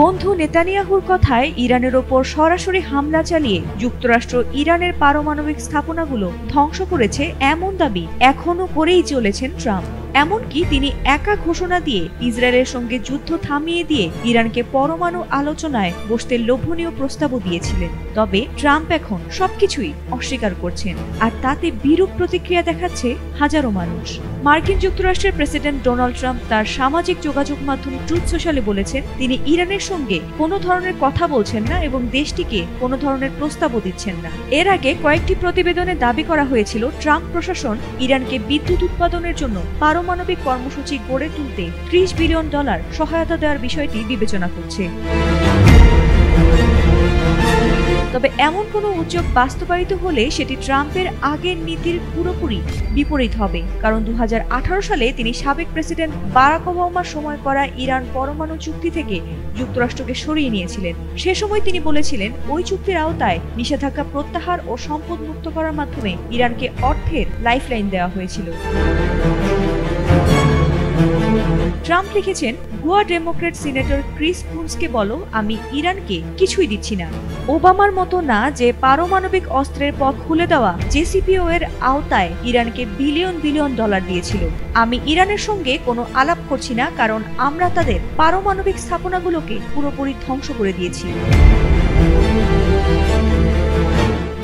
বন্ধু নেতানিয়াহুর কথায় ইরানের ওপর সরাসরি হামলা চালিয়ে যুক্তরাষ্ট্র ইরানের পারমাণবিক স্থাপনাগুলো ধ্বংস করেছে এমন দাবি এখনো করেই চলেছেন ট্রাম্প। এমনকি তিনি একা ঘোষণা দিয়ে ইসরায়েলের সঙ্গে যুদ্ধ থামিয়ে দিয়ে ইরানকে পরমাণু আলোচনায় বসতে লোভনীয় প্রস্তাবও দিয়েছিলেন। তবে ট্রাম্প এখন সবকিছুই অস্বীকার করছেন, আর তাতে বিরূপ প্রতিক্রিয়া দেখাচ্ছে হাজারো মানুষ। মার্কিন যুক্তরাষ্ট্রের প্রেসিডেন্ট ডোনাল্ড ট্রাম্প তার সামাজিক যোগাযোগ মাধ্যম ট্রুথ সোশ্যালে বলেছেন তিনি ইরানের সঙ্গে কোনো ধরনের কথা বলছেন না এবং দেশটিকে কোনো ধরনের প্রস্তাবও দিচ্ছেন না। এর আগে কয়েকটি প্রতিবেদনে দাবি করা হয়েছিল ট্রাম্প প্রশাসন ইরানকে বিদ্যুৎ উৎপাদনের জন্য পারমাণবিক কর্মসূচি গড়ে তুলতে $30 বিলিয়ন সহায়তা দেওয়ার বিষয়টি বিবেচনা করছে। তবে এমন কোনো উদ্যোগ বাস্তবায়িত হলে সেটি ট্রাম্পের আগের নীতির পুরোপুরি বিপরীত হবে, কারণ 2018 সালে তিনি সাবেক প্রেসিডেন্ট বারাক ওবামার সময় করা ইরান পরমাণু চুক্তি থেকে যুক্তরাষ্ট্রকে সরিয়ে নিয়েছিলেন। সে সময় তিনি বলেছিলেন ওই চুক্তির আওতায় নিষেধাজ্ঞা প্রত্যাহার ও সম্পদ মুক্ত করার মাধ্যমে ইরানকে অর্থের লাইফলাইন দেওয়া হয়েছিল। ট্রাম্প লিখেছেন, ভুয়া ডেমোক্রেট সিনেটর ক্রিস কুনসকে বলো আমি ইরানকে কিছুই দিচ্ছি না। ওবামার মতো না যে পারমাণবিক অস্ত্রের পথ খুলে দেওয়া জেসিপিও এর আওতায় ইরানকে বিলিয়ন বিলিয়ন ডলার দিয়েছিল। আমি ইরানের সঙ্গে কোনো আলাপ করছি না, কারণ আমরা তাদের পারমাণবিক স্থাপনাগুলোকে পুরোপুরি ধ্বংস করে দিয়েছি।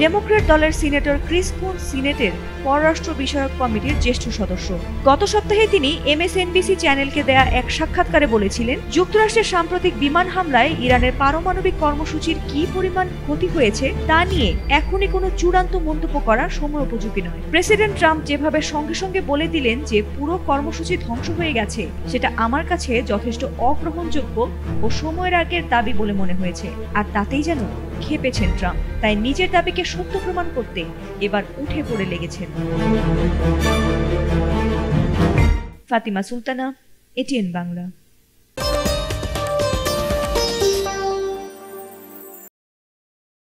ডেমোক্র্যাট দলের সিনেটর ক্রিস কুনস সিনেটের পররাষ্ট্র বিষয়ক কমিটির জ্যেষ্ঠ সদস্য। গত সপ্তাহে তিনি MSNBC চ্যানেলকে দেয়া এক সাক্ষাৎকারে বলেছিলেন যুক্তরাষ্ট্রের সাম্প্রতিক বিমান হামলায় ইরানের পারমাণবিক কর্মসূচির কি পরিমাণ ক্ষতি হয়েছে তা নিয়ে এখনই কোনো চূড়ান্ত মন্তব্য করা সময় উপযোগী নয়। প্রেসিডেন্ট ট্রাম্প যেভাবে সঙ্গে সঙ্গে বলে দিলেন যে পুরো কর্মসূচি ধ্বংস হয়ে গেছে, সেটা আমার কাছে যথেষ্ট অগ্রহণযোগ্য ও সময়ের আগের দাবি বলে মনে হয়েছে। আর তাতেই যেন খেপেছেন ট্রাম্প, তাই নিজের দাবিকে সত্য প্রমাণ করতে এবার উঠে পড়ে লেগেছেন। ফাতিমা সুলতানা, ATN বাংলা।